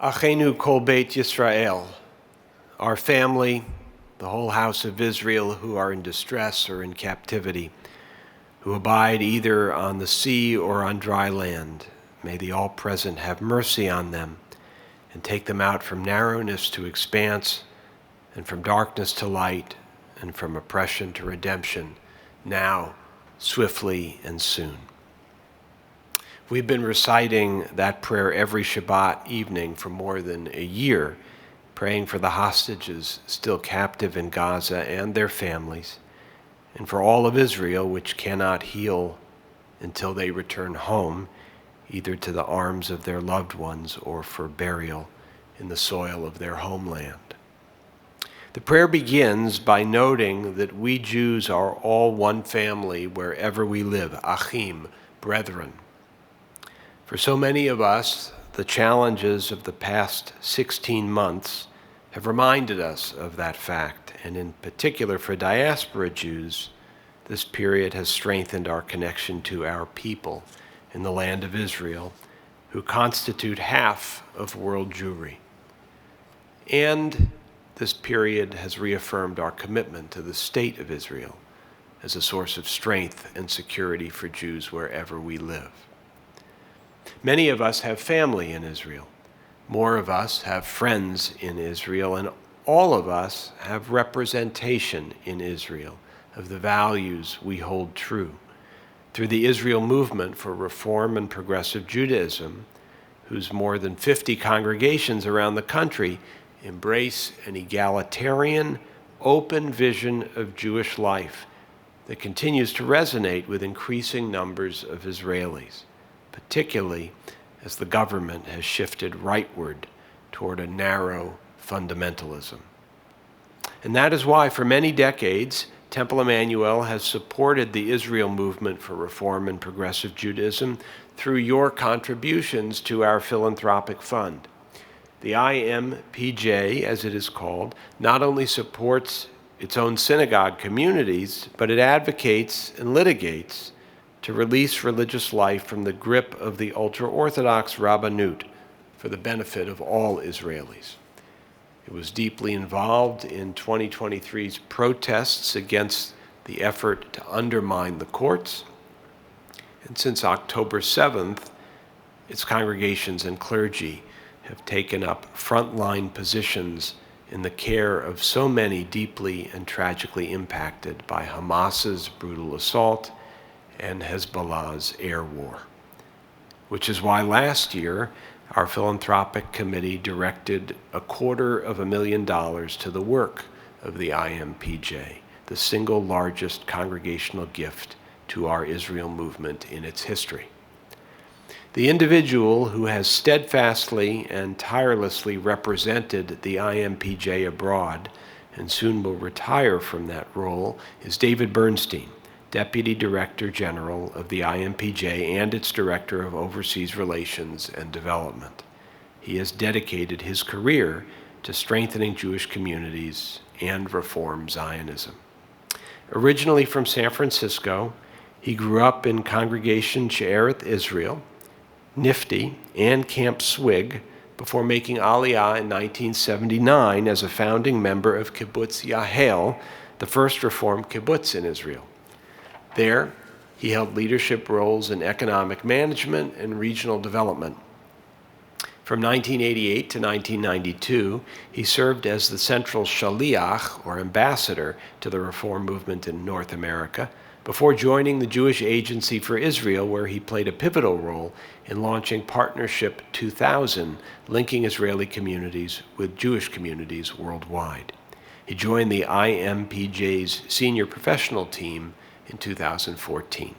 Achenu kol beit Yisrael, our family, the whole house of Israel who are in distress or in captivity, who abide either on the sea or on dry land. May the All-Present have mercy on them and take them out from narrowness to expanse and from darkness to light and from oppression to redemption, now, swiftly, and soon. We've been reciting that prayer every Shabbat evening for more than a year, praying for the hostages still captive in Gaza and their families, and for all of Israel, which cannot heal until they return home, either to the arms of their loved ones or for burial in the soil of their homeland. The prayer begins by noting that we Jews are all one family wherever we live, achim, brethren. For so many of us, the challenges of the past 16 months have reminded us of that fact, and in particular for diaspora Jews, this period has strengthened our connection to our people in the land of Israel, who constitute half of world Jewry. And this period has reaffirmed our commitment to the state of Israel as a source of strength and security for Jews wherever we live. Many of us have family in Israel. More of us have friends in Israel, and all of us have representation in Israel of the values we hold true. Through the Israel movement for reform and progressive Judaism, whose more than 50 congregations around the country embrace an egalitarian, open vision of Jewish life that continues to resonate with increasing numbers of Israelis, particularly as the government has shifted rightward toward a narrow fundamentalism. And that is why, for many decades, Temple Emanu-El has supported the Israel movement for reform and progressive Judaism through your contributions to our philanthropic fund. The IMPJ, as it is called, not only supports its own synagogue communities, but it advocates and litigates to release religious life from the grip of the ultra-Orthodox Rabbanut for the benefit of all Israelis. It was deeply involved in 2023's protests against the effort to undermine the courts, and since October 7th, its congregations and clergy have taken up frontline positions in the care of so many deeply and tragically impacted by Hamas's brutal assault and Hezbollah's air war, which is why last year our philanthropic committee directed $250,000 to the work of the IMPJ, the single largest congregational gift to our Israel movement in its history. The individual who has steadfastly and tirelessly represented the IMPJ abroad and soon will retire from that role is David Bernstein, Deputy Director General of the IMPJ and its Director of Overseas Relations and Development. He has dedicated his career to strengthening Jewish communities and reform Zionism. Originally from San Francisco, he grew up in Congregation She'ereth Israel, Nifty, and Camp Swig before making Aliyah in 1979 as a founding member of Kibbutz Yahel, the first Reform kibbutz in Israel. There, he held leadership roles in economic management and regional development. From 1988 to 1992, he served as the central shaliach, or ambassador, to the Reform movement in North America, before joining the Jewish Agency for Israel, where he played a pivotal role in launching Partnership 2000, linking Israeli communities with Jewish communities worldwide. He joined the IMPJ's senior professional team in 2014.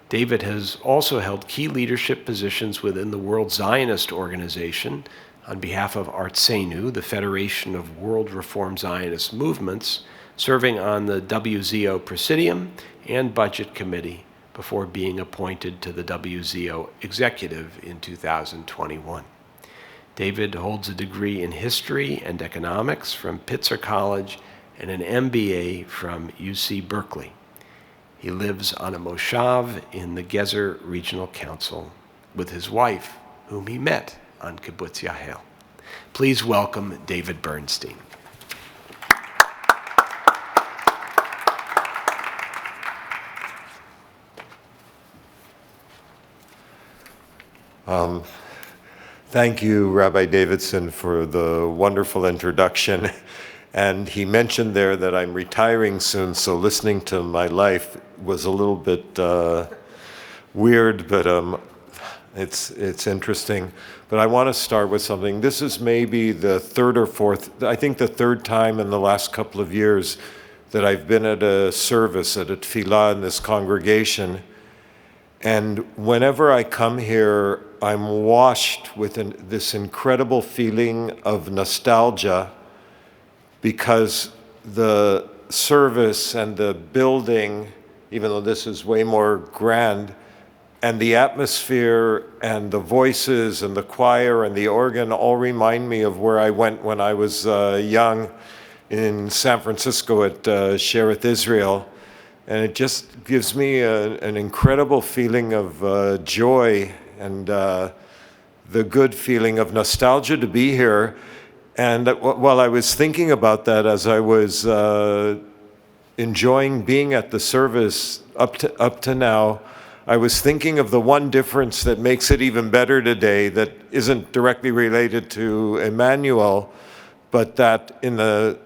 David has also held key leadership positions within the World Zionist Organization on behalf of Artsenu, the Federation of World Reform Zionist Movements, serving on the WZO Presidium and Budget Committee before being appointed to the WZO Executive in 2021. David holds a degree in History and Economics from Pitzer College and an MBA from UC Berkeley. He lives on a moshav in the Gezer Regional Council with his wife, whom he met on Kibbutz Yael. Please welcome David Bernstein. Thank you, Rabbi Davidson, for the wonderful introduction. And he mentioned there that I'm retiring soon, so listening to my life was a little bit weird, but it's interesting. But I want to start with something. This is maybe the third or fourth, I think the third time in the last couple of years that I've been at a service, at a tefillah in this congregation. And whenever I come here, I'm washed with this incredible feeling of nostalgia, because the service and the building, even though this is way more grand, and the atmosphere and the voices and the choir and the organ all remind me of where I went when I was young in San Francisco at Shereth Israel. And it just gives me an incredible feeling of joy and the good feeling of nostalgia to be here. And while I was thinking about that, as I was enjoying being at the service up to now, I was thinking of the one difference that makes it even better today that isn't directly related to Emanu-El, but that in the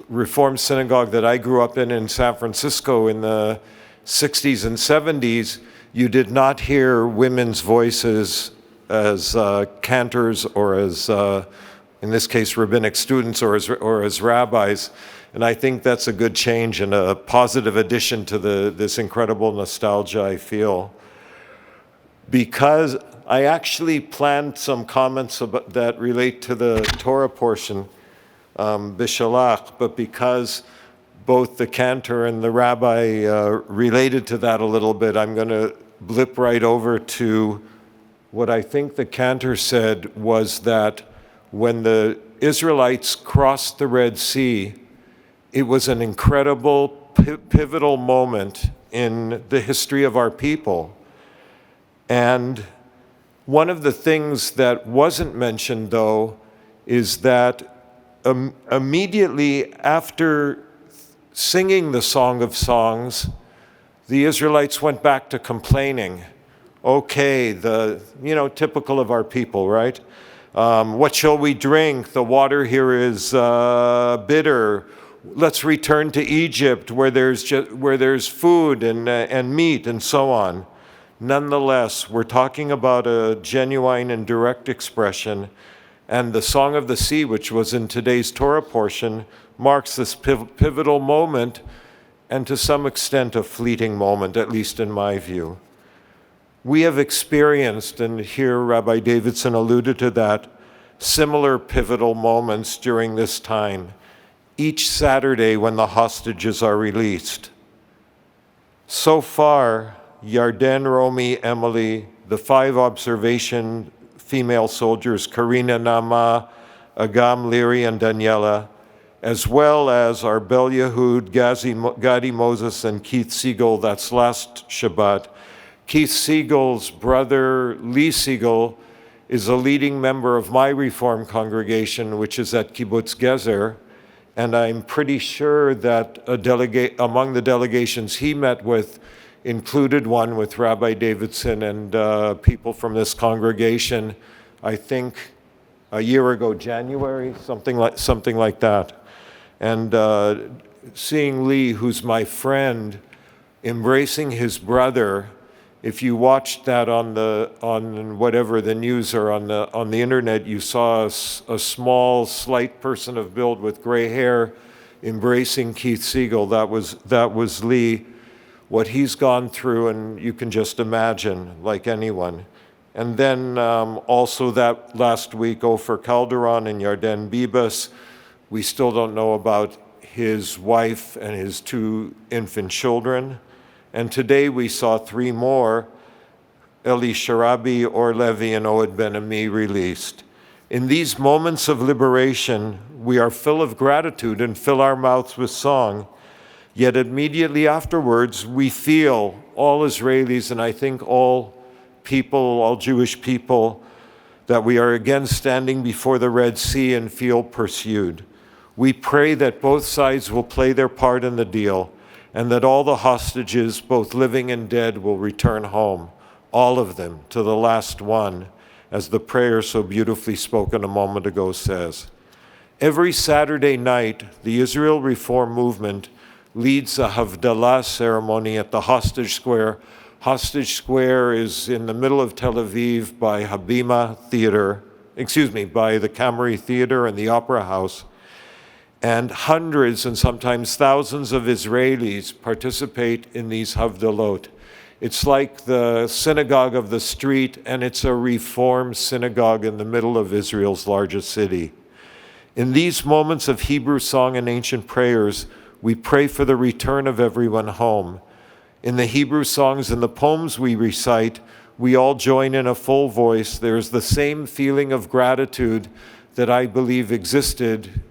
Reformed synagogue that I grew up in San Francisco in the 60s and 70s, you did not hear women's voices as cantors or as, in this case, rabbinic students or as rabbis. And I think that's a good change and a positive addition to this incredible nostalgia I feel. Because I actually planned some comments that relate to the Torah portion, Bishalach, but because both the cantor and the rabbi related to that a little bit, I'm going to blip right over to what I think the cantor said was that when the Israelites crossed the Red Sea, it was an incredible, pivotal moment in the history of our people. And one of the things that wasn't mentioned, though, is that immediately after singing the Song of Songs, the Israelites went back to complaining. Okay, typical of our people, right? What shall we drink? The water here is bitter. Let's return to Egypt where there's food and meat and so on. Nonetheless, we're talking about a genuine and direct expression. And the Song of the Sea, which was in today's Torah portion, marks this pivotal moment, and to some extent a fleeting moment, at least in my view. We have experienced, and here Rabbi Davidson alluded to that, similar pivotal moments during this time, each Saturday when the hostages are released. So far, Yarden, Romy, Emily, the 5 observation female soldiers, Karina, Nama, Agam, Liri, and Daniela, as well as our Bel Yehud, Gadi Moses, and Keith Siegel, that's last Shabbat. Keith Siegel's brother, Lee Siegel, is a leading member of my Reform congregation, which is at Kibbutz Gezer, and I'm pretty sure that among the delegations he met with included one with Rabbi Davidson and people from this congregation, I think a year ago, January, something like that. And seeing Lee, who's my friend, embracing his brother, if you watched that on whatever the news or on the internet, you saw a small, slight person of build with gray hair embracing Keith Siegel. That was Lee. What he's gone through, and you can just imagine, like anyone. And then also that last week, Ofer Calderon and Yarden Bibas. We still don't know about his wife and his 2 infant children. And today we saw 3 more, Eli Sharabi, Or Levi, and Oed Ben-Ami released. In these moments of liberation, we are full of gratitude and fill our mouths with song. Yet immediately afterwards, we feel, all Israelis and I think all people, all Jewish people, that we are again standing before the Red Sea and feel pursued. We pray that both sides will play their part in the deal and that all the hostages, both living and dead, will return home, all of them, to the last one, as the prayer so beautifully spoken a moment ago says. Every Saturday night, the Israel Reform Movement leads a Havdalah ceremony at the Hostage Square. Hostage Square is in the middle of Tel Aviv by by the Camry Theater and the Opera House. And hundreds and sometimes thousands of Israelis participate in these Havdalot. It's like the synagogue of the street, and it's a reform synagogue in the middle of Israel's largest city. In these moments of Hebrew song and ancient prayers, we pray for the return of everyone home. In the Hebrew songs and the poems we recite, we all join in a full voice. There's the same feeling of gratitude that I believe existed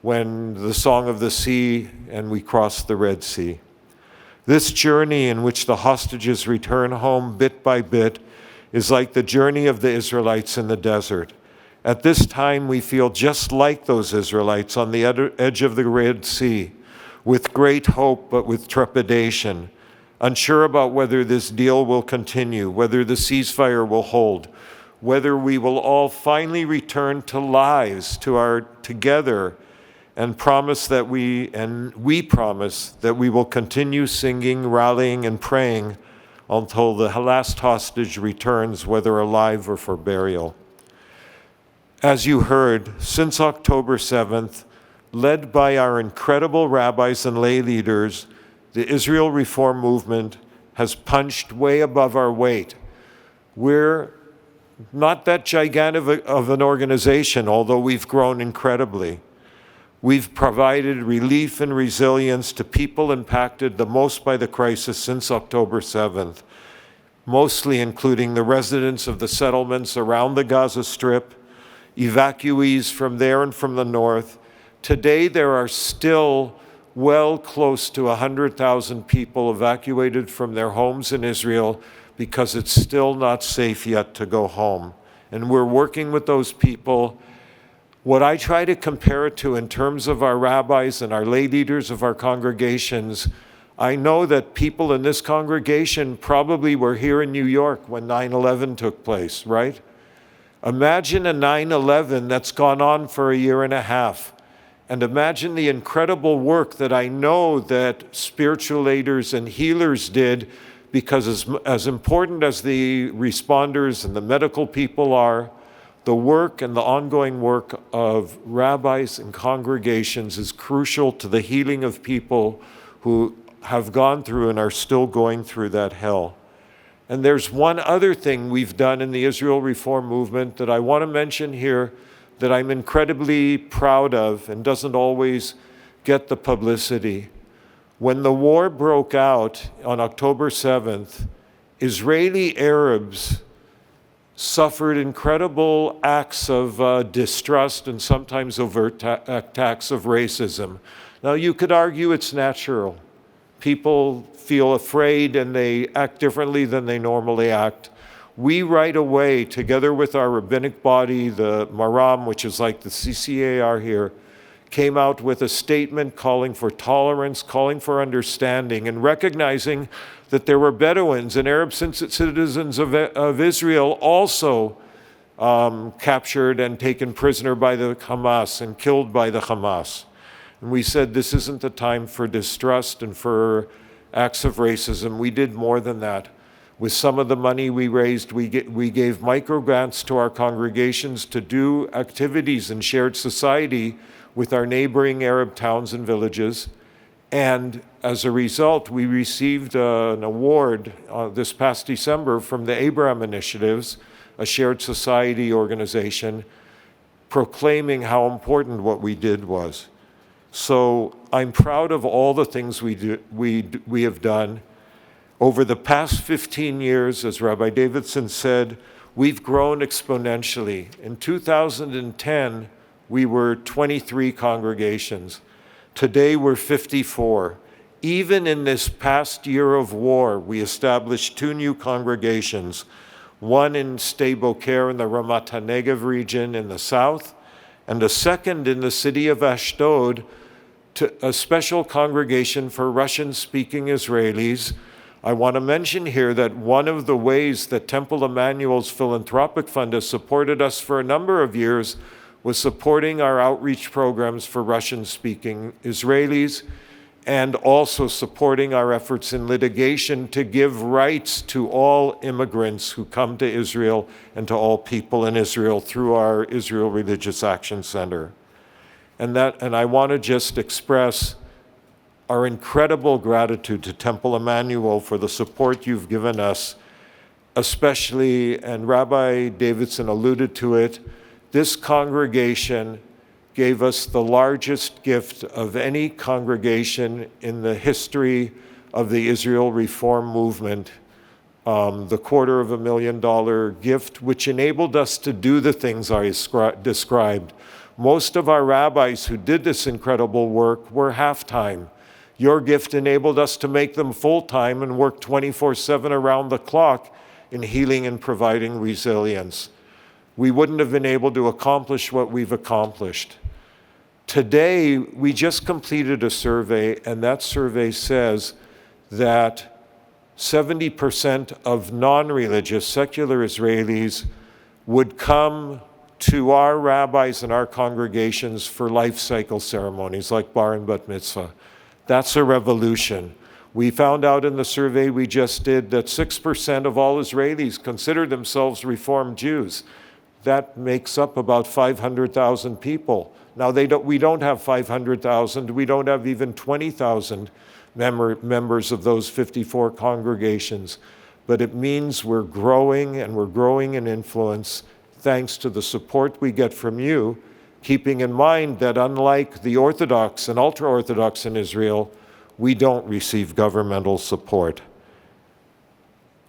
when the Song of the Sea and we crossed the Red Sea. This journey in which the hostages return home bit by bit is like the journey of the Israelites in the desert. At this time, we feel just like those Israelites on the edge of the Red Sea, with great hope but with trepidation, unsure about whether this deal will continue, whether the ceasefire will hold, whether we will all finally return to lives, together, and we promise that we will continue singing, rallying, and praying until the last hostage returns, whether alive or for burial. As you heard, since October 7th, led by our incredible rabbis and lay leaders, the Israel Reform Movement has punched way above our weight. We're not that gigantic of an organization, although we've grown incredibly. We've provided relief and resilience to people impacted the most by the crisis since October 7th, mostly including the residents of the settlements around the Gaza Strip, evacuees from there and from the north. Today, there are still well close to 100,000 people evacuated from their homes in Israel because it's still not safe yet to go home. And we're working with those people. What I try to compare it to in terms of our rabbis and our lay leaders of our congregations, I know that people in this congregation probably were here in New York when 9/11 took place, right? Imagine a 9/11 that's gone on for a year and a half. And imagine the incredible work that I know that spiritual leaders and healers did, because as important as the responders and the medical people are, the work and the ongoing work of rabbis and congregations is crucial to the healing of people who have gone through and are still going through that hell. And there's one other thing we've done in the Israel Reform Movement that I want to mention here that I'm incredibly proud of and doesn't always get the publicity. When the war broke out on October 7th, Israeli Arabs suffered incredible acts of distrust and sometimes overt attacks of racism. Now, you could argue it's natural. People feel afraid and they act differently than they normally act. We right away, together with our rabbinic body, the Maram, which is like the CCAR here, came out with a statement calling for tolerance, calling for understanding, and recognizing that there were Bedouins and Arab citizens of Israel also captured and taken prisoner by the Hamas and killed by the Hamas. And we said, this isn't the time for distrust and for acts of racism. We did more than that. With some of the money we raised, we gave micro grants to our congregations to do activities in shared society with our neighboring Arab towns and villages. And as a result, we received an award this past December from the Abraham Initiatives, a shared society organization, proclaiming how important what we did was. So I'm proud of all the things we have done. Over the past 15 years, as Rabbi Davidson said, we've grown exponentially. In 2010, we were 23 congregations. Today, we're 54. Even in this past year of war, we established 2 new congregations, one in Sde Boker in the Ramat HaNegev region in the south, and a second in the city of Ashdod, to a special congregation for Russian-speaking Israelis. I want to mention here that one of the ways that Temple Emanu-El's philanthropic fund has supported us for a number of years was supporting our outreach programs for Russian-speaking Israelis, and also supporting our efforts in litigation to give rights to all immigrants who come to Israel and to all people in Israel through our Israel Religious Action Center. And I want to just express our incredible gratitude to Temple Emanu-El for the support you've given us, especially, and Rabbi Davidson alluded to it, this congregation gave us the largest gift of any congregation in the history of the Israel Reform Movement, the $250,000 gift, which enabled us to do the things I described. Most of our rabbis who did this incredible work were half-time. Your gift enabled us to make them full-time and work 24/7 around the clock in healing and providing resilience. We wouldn't have been able to accomplish what we've accomplished. Today, we just completed a survey, and that survey says that 70% of non-religious, secular Israelis would come to our rabbis and our congregations for life cycle ceremonies like bar and bat mitzvah. That's a revolution. We found out in the survey we just did that 6% of all Israelis consider themselves Reformed Jews. That makes up about 500,000 people. Now, we don't have 500,000. We don't have even 20,000 members of those 54 congregations. But it means we're growing, and we're growing in influence thanks to the support we get from you, keeping in mind that unlike the Orthodox and ultra-Orthodox in Israel, we don't receive governmental support.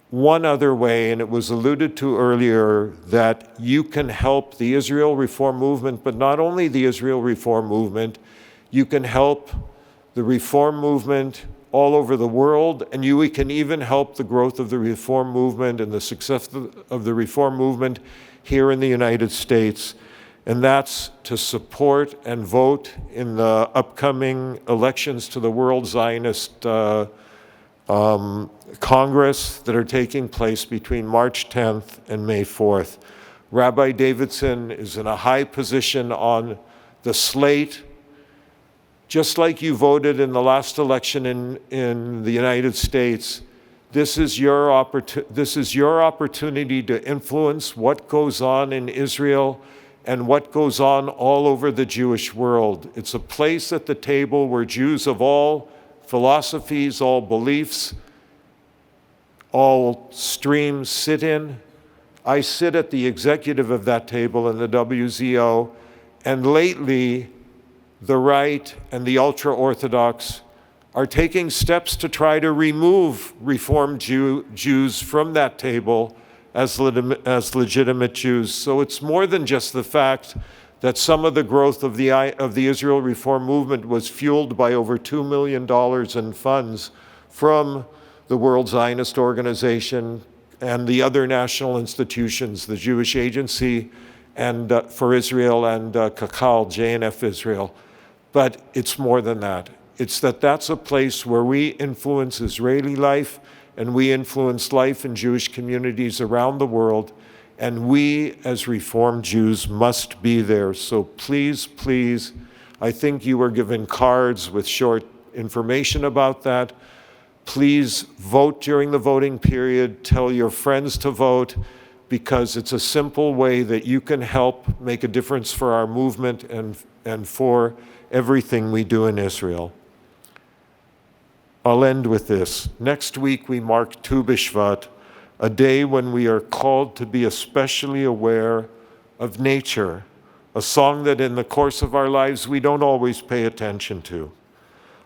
One other way, and it was alluded to earlier, that you can help the Israel Reform Movement, but not only the Israel Reform Movement, you can help the Reform Movement all over the world, and we can even help the growth of the Reform Movement and the success of the Reform Movement here in the United States. And that's to support and vote in the upcoming elections to the World Zionist Congress that are taking place between March 10th and May 4th. Rabbi Davidson is in a high position on the slate. Just like you voted in the last election in the United States, this is your opportunity to influence what goes on in Israel and what goes on all over the Jewish world. It's a place at the table where Jews of all philosophies, all beliefs, all streams sit in. I sit at the executive of that table in the WZO, and lately the right and the ultra-Orthodox are taking steps to try to remove Reformed Jews from that table as legitimate Jews. So it's more than just the fact that some of the growth of the Israel Reform Movement was fueled by over $2 million in funds from the World Zionist Organization and the other national institutions, the Jewish Agency and for Israel and Kakal, JNF Israel. But it's more than that. It's that's a place where we influence Israeli life and we influence life in Jewish communities around the world. And we, as Reformed Jews, must be there. So please, please, I think you were given cards with short information about that. Please vote during the voting period. Tell your friends to vote, because it's a simple way that you can help make a difference for our movement and for everything we do in Israel. I'll end with this. Next week we mark Tu B'Shvat, a day when we are called to be especially aware of nature, a song that in the course of our lives we don't always pay attention to.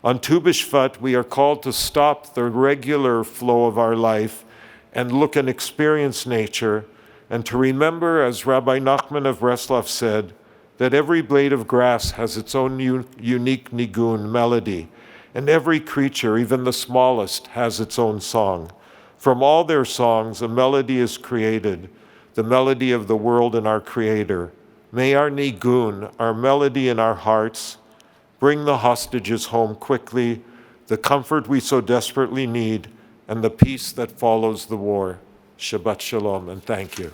On Tu B'Shvat, we are called to stop the regular flow of our life and look and experience nature, and to remember, as Rabbi Nachman of Breslov said, that every blade of grass has its own unique nigun, melody, and every creature, even the smallest, has its own song. From all their songs, a melody is created, the melody of the world and our Creator. May our nigun, our melody in our hearts, bring the hostages home quickly, the comfort we so desperately need, and the peace that follows the war. Shabbat Shalom, and thank you.